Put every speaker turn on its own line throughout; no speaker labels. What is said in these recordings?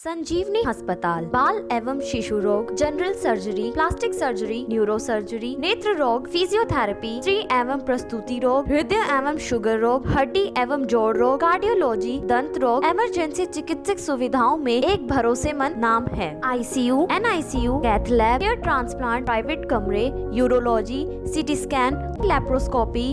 संजीवनी अस्पताल बाल एवं शिशु रोग, general surgery, plastic surgery, neuro surgery, नेत्र रोग, फिजियोथेरेपी, स्त्री एवं प्रसूति रोग, हृदय एवं शुगर रोग, हड्डी एवं जोड़ रोग, कार्डियोलॉजी, दंत रोग, इमरजेंसी चिकित्सक सुविधाओं में एक भरोसेमंद नाम है। ICU, NICU, cath lab, hair transplant, private कमरे, urology, CT scan, laparoscopy,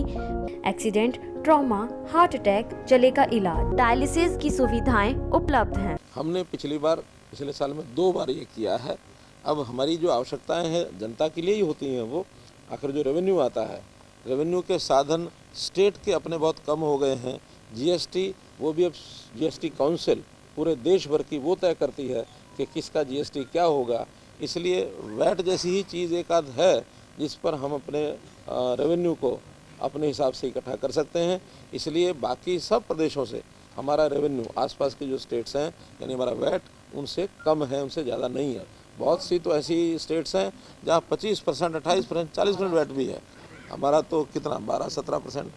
accident, trauma, heart attack, जले का इलाज, डायलिसिस की सुविधाएं उपलब्ध हैं।
हमने पिछले साल में 2 बार ये किया है। अब हमारी जो आवश्यकताएं हैं जनता के लिए ही होती हैं। वो आखिर जो रेवेन्यू आता है, रेवेन्यू के साधन स्टेट के अपने बहुत कम हो गए हैं। GST, वो भी अब GST काउंसिल पूरे देश भर की वो तय करती है कि किसका GST क्या होगा। इसलिए वैट जैसी ही चीज़ एक आध है जिस पर हम अपने रेवेन्यू को अपने हिसाब से इकट्ठा कर सकते हैं। इसलिए बाकी सब प्रदेशों से हमारा रेवेन्यू, आसपास के जो स्टेट्स हैं यानी हमारा वैट उनसे कम है, उनसे ज़्यादा नहीं है। बहुत सी तो ऐसी स्टेट्स हैं जहाँ 25%, 28%, 40% वैट भी है। हमारा तो कितना 12-17%,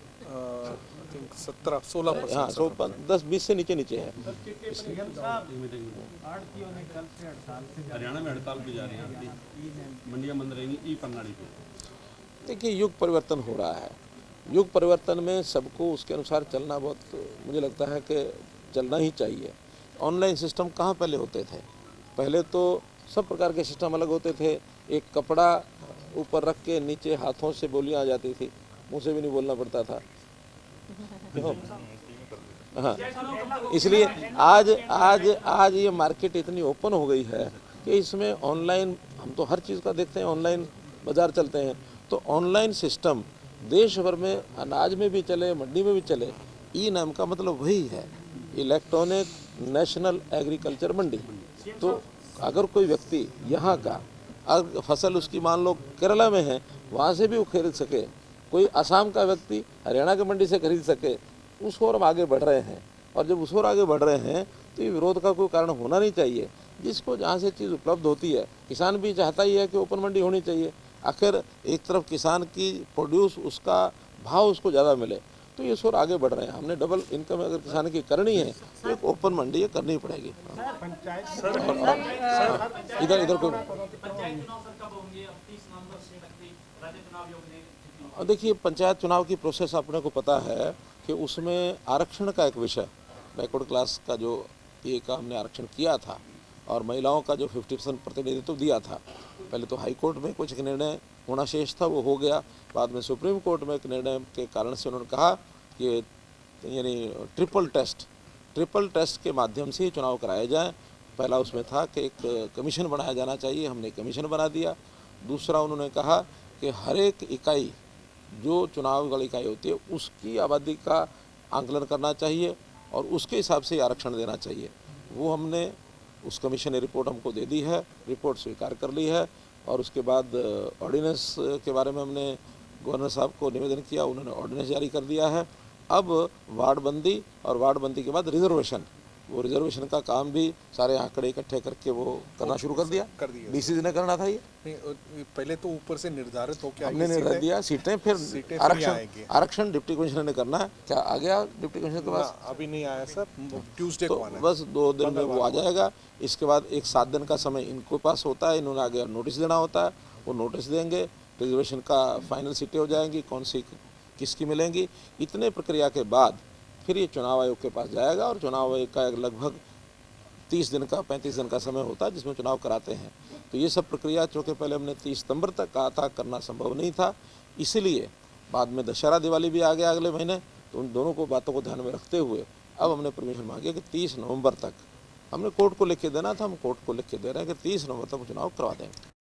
17-16%।
हाँ, 10-20 से नीचे है।
हरियाणा में हड़ताल की जा रही है, मंडियां बंद रहेंगी ई प्रणाली पे।
देखिए, युग परिवर्तन हो रहा है। युग परिवर्तन में सबको उसके अनुसार चलना बहुत, मुझे लगता है कि चलना ही चाहिए। ऑनलाइन सिस्टम कहाँ पहले होते थे? पहले तो सब प्रकार के सिस्टम अलग होते थे। एक कपड़ा ऊपर रख के नीचे हाथों से बोलियाँ आ जाती थी, मुँह से भी नहीं बोलना पड़ता था। हाँ, इसलिए आज ये मार्केट इतनी ओपन हो गई है कि इसमें ऑनलाइन हम तो हर चीज़ का देखते हैं। ऑनलाइन बाज़ार चलते हैं तो ऑनलाइन सिस्टम देश भर में अनाज में भी चले, मंडी में भी चले। ई नाम का मतलब वही है, इलेक्ट्रॉनिक नेशनल एग्रीकल्चर मंडी। तो अगर कोई व्यक्ति यहाँ का, अगर फसल उसकी मान लो केरला में है, वहाँ से भी वो खरीद सके, कोई असम का व्यक्ति हरियाणा की मंडी से खरीद सके, उस ओर हम आगे बढ़ रहे हैं। और जब उस ओर आगे बढ़ रहे हैं तो ये विरोध का कोई कारण होना नहीं चाहिए। जिसको जहाँ से चीज़ उपलब्ध होती है, किसान भी चाहता ही है कि ओपन मंडी होनी चाहिए। आखिर एक तरफ किसान की प्रोड्यूस, उसका भाव उसको ज़्यादा मिले, तो ये शोर आगे बढ़ रहे हैं। हमने डबल इनकम अगर किसान की करनी है तो एक ओपन मंडी ये करनी पड़ेगी। इधर को देखिए, पंचायत चुनाव की प्रोसेस अपने को पता है कि उसमें आरक्षण का एक विषय, बैकवर्ड क्लास का जो ये का हमने आरक्षण किया था और महिलाओं का जो 50% प्रतिनिधित्व दिया था। पहले तो हाई कोर्ट में कुछ निर्णय होना शेष था, वो हो गया। बाद में सुप्रीम कोर्ट में एक निर्णय के कारण से उन्होंने कहा कि यानी ट्रिपल टेस्ट के माध्यम से चुनाव कराए जाएं। पहला उसमें था कि एक कमीशन बनाया जाना चाहिए, हमने कमीशन बना दिया। दूसरा उन्होंने कहा कि हर एक इकाई, जो चुनाव वाली इकाई होती है, उसकी आबादी का आंकलन करना चाहिए और उसके हिसाब से आरक्षण देना चाहिए। वो हमने, उस कमीशन ने रिपोर्ट हमको दे दी है, रिपोर्ट स्वीकार कर ली है। और उसके बाद ऑर्डिनेंस के बारे में हमने गवर्नर साहब को निवेदन किया, उन्होंने ऑर्डिनेंस जारी कर दिया है। अब वार्डबंदी और वार्डबंदी के बाद रिजर्वेशन, वो रिजर्वेशन का काम भी सारे आंकड़े इकट्ठे करके वो करना शुरू कर दिया। DCC ने करना था ये
नहीं, पहले तो ऊपर से निर्धारित हो क्या
हमने निर्धारित दिया सीटें, फिर आरक्षण डिप्टी कमिश्नर ने करना है। क्या आ गया डिप्टी कमिश्नर के पास?
अभी नहीं आया सर, ट्यूसडे
तो
को आना है।
बस 2 दिन में वो आ जाएगा। इसके बाद एक 7 दिन का समय इनको पास होता है, इन्होंने आगे नोटिस देना होता है, वो नोटिस देंगे। रिजर्वेशन का फाइनल सीटें हो जाएंगी, कौन सी किसकी मिलेंगी। इतने प्रक्रिया के बाद फिर ये चुनाव आयोग के पास जाएगा और चुनाव आयोग का लगभग 30 दिन का 35 दिन का समय होता है जिसमें चुनाव कराते हैं। तो ये सब प्रक्रिया, चूँकि पहले हमने 30 सितंबर तक कहा था, करना संभव नहीं था, इसलिए बाद में दशहरा दिवाली भी आ गया अगले महीने। तो उन दोनों को बातों को ध्यान में रखते हुए अब हमने परमिशन मांगी कि 30 नवंबर तक हमने कोर्ट को लिख के देना था। हम कोर्ट को लिख के दे रहे हैं कि 30 नवंबर तक चुनाव करवा देंगे।